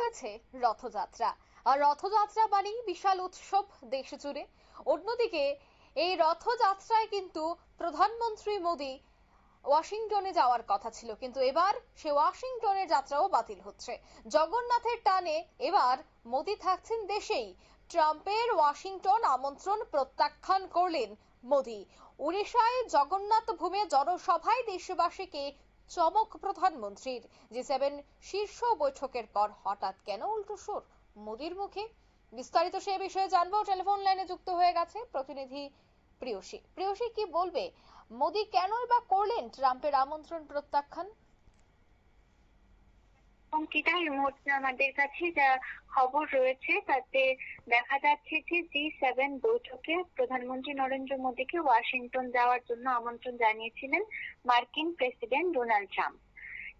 পড়েছে রথযাত্রা। আর রথযাত্রা মানেই বিশাল উৎসব দেশ জুড়ে। অন্যদিকে এই রথযাত্রায় কিন্তু প্রধানমন্ত্রী মোদী ওয়াশিংটনে যাওয়ার কথা ছিল, কিন্তু এবার সে ওয়াশিংটনের যাত্রাও বাতিল হচ্ছে। জগন্নাথের টানে এবার মোদী থাকছেন দেশেই। ট্রাম্পের ওয়াশিংটন আমন্ত্রণ প্রত্যাখ্যান করলেন মোদী। উড়িষ্যায় জগন্নাথ ভূমে জনসভায় দেশবাসীকে চমক প্রধানমন্ত্রীর। জি7 শীর্ষ বৈঠকের পর হঠাৎ কেন উল্টো সুর মোদীর মুখে? বিস্তারিত সে বিষয়ে জানবো। টেলিফোন লাইনে যুক্ত হয়ে গেছে প্রতিনিধি প্রিয়সী। প্রিয়সী, কি বলবে? মোদী কেনই বা করলেন ট্রাম্পের আমন্ত্রণ প্রত্যাখ্যান? অঙ্কিতা, এই মুহূর্তে আমাদের কাছে যা খবর রয়েছে তাতে দেখা যাচ্ছে যে জি7 বৈঠকে প্রধানমন্ত্রী নরেন্দ্র মোদীকে ওয়াশিংটন যাওয়ার জন্য আমন্ত্রণ জানিয়েছিলেন মার্কিন প্রেসিডেন্ট ডোনাল্ড ট্রাম্প।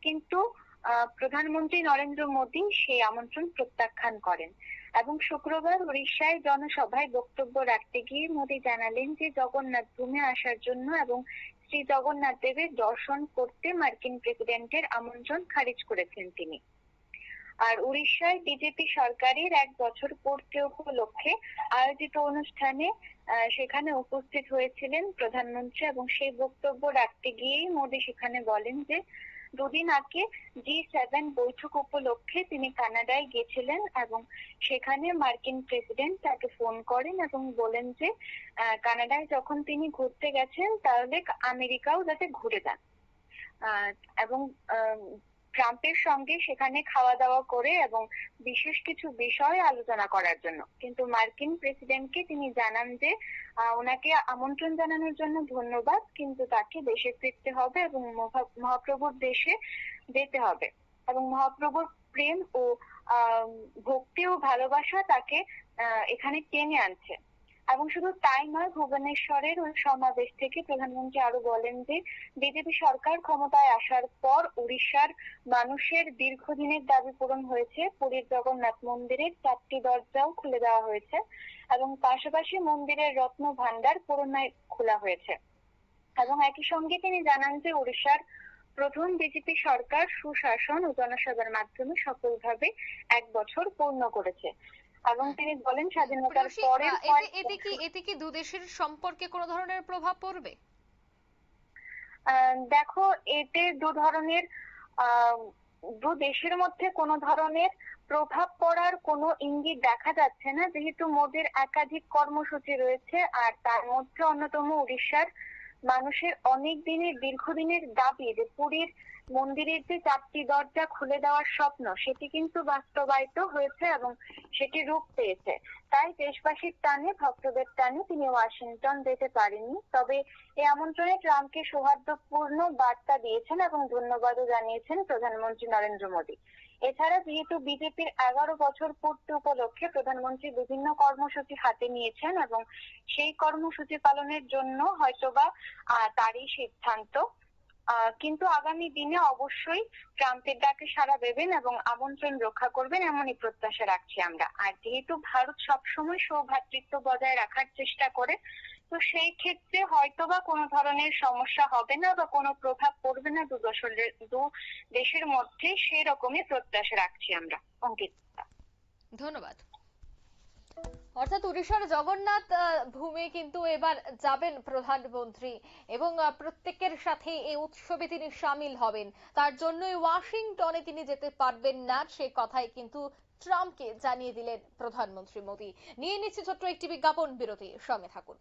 কিন্তু প্রধানমন্ত্রী নরেন্দ্র মোদী সেই আমন্ত্রণ প্রত্যাখ্যান করেন এবং শুক্রবার উড়িষ্যায় জনসভায় বক্তব্য রাখতে গিয়ে মোদী জানালেন যে জগন্নাথ ভূমে আসার জন্য এবং শ্রী জগন্নাথ দেবের দর্শন করতে মার্কিন প্রেসিডেন্টের আমন্ত্রণ খারিজ করেছেন তিনি। আর উড়িষ্যায় বিজেপি সরকারের 1 বছর পূর্তি উপলক্ষে আয়োজিত অনুষ্ঠানে সেখানে উপস্থিত হয়েছিলেন প্রধানমন্ত্রী এবং সেই বক্তব্য রাখতে গিয়েই মোদী সেখানে বলেন যে দুদিন আগে জি7 বৈঠক উপলক্ষে তিনি কানাডায় গেছিলেন এবং সেখানে মার্কিন প্রেসিডেন্ট তাকে ফোন করেন এবং বলেন যে কানাডায় যখন তিনি ঘুরতে গেছেন তাহলে আমেরিকাও যাতে ঘুরে যান এবং ট্রাম্পের সঙ্গে সেখানে খাওয়া দাওয়া করে এবং বিশেষ কিছু বিষয় আলোচনা করার জন্য। কিন্তু মার্কিন প্রেসিডেন্টকে তিনি জানান যে ওনাকে আমন্ত্রণ জানানোর জন্য ধন্যবাদ, কিন্তু তাকে দেশে ফিরতে হবে এবং মহাপ্রভুর দেশে যেতে হবে এবং মহাপ্রভুর প্রেম ও ভক্তি ও ভালোবাসা তাকে এখানে টেনে আনছে। এবং শুধু তাই নয়, ভুবনেশ্বরের ওই সমাবেশ থেকে প্রধানমন্ত্রী আরো বলেন যে বিজেপি সরকার ক্ষমতায় আসার পর উড়িষ্যার মানুষের দীর্ঘদিনের দাবি পূরণ হয়েছে। পুরীর জগন্নাথ মন্দিরের 4টি দরজাও খুলে দেওয়া হয়েছে এবং পাশাপাশি মন্দিরের রত্ন ভান্ডার পুনরায় খোলা হয়েছে। এবং একই সঙ্গে তিনি জানান যে উড়িষ্যার প্রথম বিজেপি সরকার সুশাসন ও জনসেবার মাধ্যমে সফলভাবে 1 বছর পূর্ণ করেছে। এবং তিনি বলেন স্বাধীনতার পরে এতে কি দু দেশের সম্পর্কে কোনো ধরনের প্রভাব পড়বে? দেখো, এতে দু দেশের মধ্যে কোনো ধরনের প্রভাব পড়ার কোনো ইঙ্গিত দেখা যাচ্ছে না, যেহেতু মোদীর একাধিক কর্মসূচি রয়েছে আর তার মধ্যে অন্যতম উড়িষ্যার মানুষের অনেক দিনের দীর্ঘদিনের দাবি যে পুরীর মন্দিরের যে 4টি দরজা খুলে দেওয়ার স্বপ্ন সেটি কিন্তু বাস্তবায়িত হয়েছে এবং সেটি রূপ পেয়েছে। তাই দেশবাসীর টানে, ভক্তদের টানে তিনি ওয়াশিংটন যেতে পারেননি। তবে এই আমন্ত্রণে ট্রাম্পকে সৌহার্দ্যপূর্ণ বার্তা দিয়েছেন এবং ধন্যবাদও জানিয়েছেন প্রধানমন্ত্রী নরেন্দ্র মোদী। এছাড়া যেহেতু বিজেপির 11 বছর পূর্তি উপলক্ষে প্রধানমন্ত্রী বিভিন্ন কর্মসূচি হাতে নিয়েছেন এবং সেই কর্মসূচি পালনের জন্য হয়তোবা তারই সিদ্ধান্ত, কিন্তু আগামী দিনে অবশ্যই ট্রাম্পের ডাকে সাড়া দেবেন এবং আমন্ত্রণ রক্ষা করবেন এমনই প্রত্যাশা রাখছি আমরা। আর যেহেতু ভারত সবসময় সৌভ্রাতৃত্ব বজায় রাখার চেষ্টা করে, তো সেই ক্ষেত্রে হয়তোবা কোনো ধরনের সমস্যা হবে না বা কোনো প্রভাব পড়বে না দু দেশের মধ্যে, সেই রকমই প্রত্যাশা রাখছি আমরা। অঙ্কিতা, ধন্যবাদ। অর্থাৎ উড়িষ্যার জগন্নাথ ভূমে কিন্তু এবার যাবেন প্রধানমন্ত্রী এবং প্রত্যেকের সাথে এই উৎসবে তিনি সামিল হবেন। তার জন্যই ওয়াশিংটনে তিনি যেতে পারবেন না, সে কথাই কিন্তু ট্রাম্পকে জানিয়ে দিলেন প্রধানমন্ত্রী মোদী। নিয়ে নিচ্ছে ছোট্ট একটি বিজ্ঞাপন বিরতি, সঙ্গে থাকুন।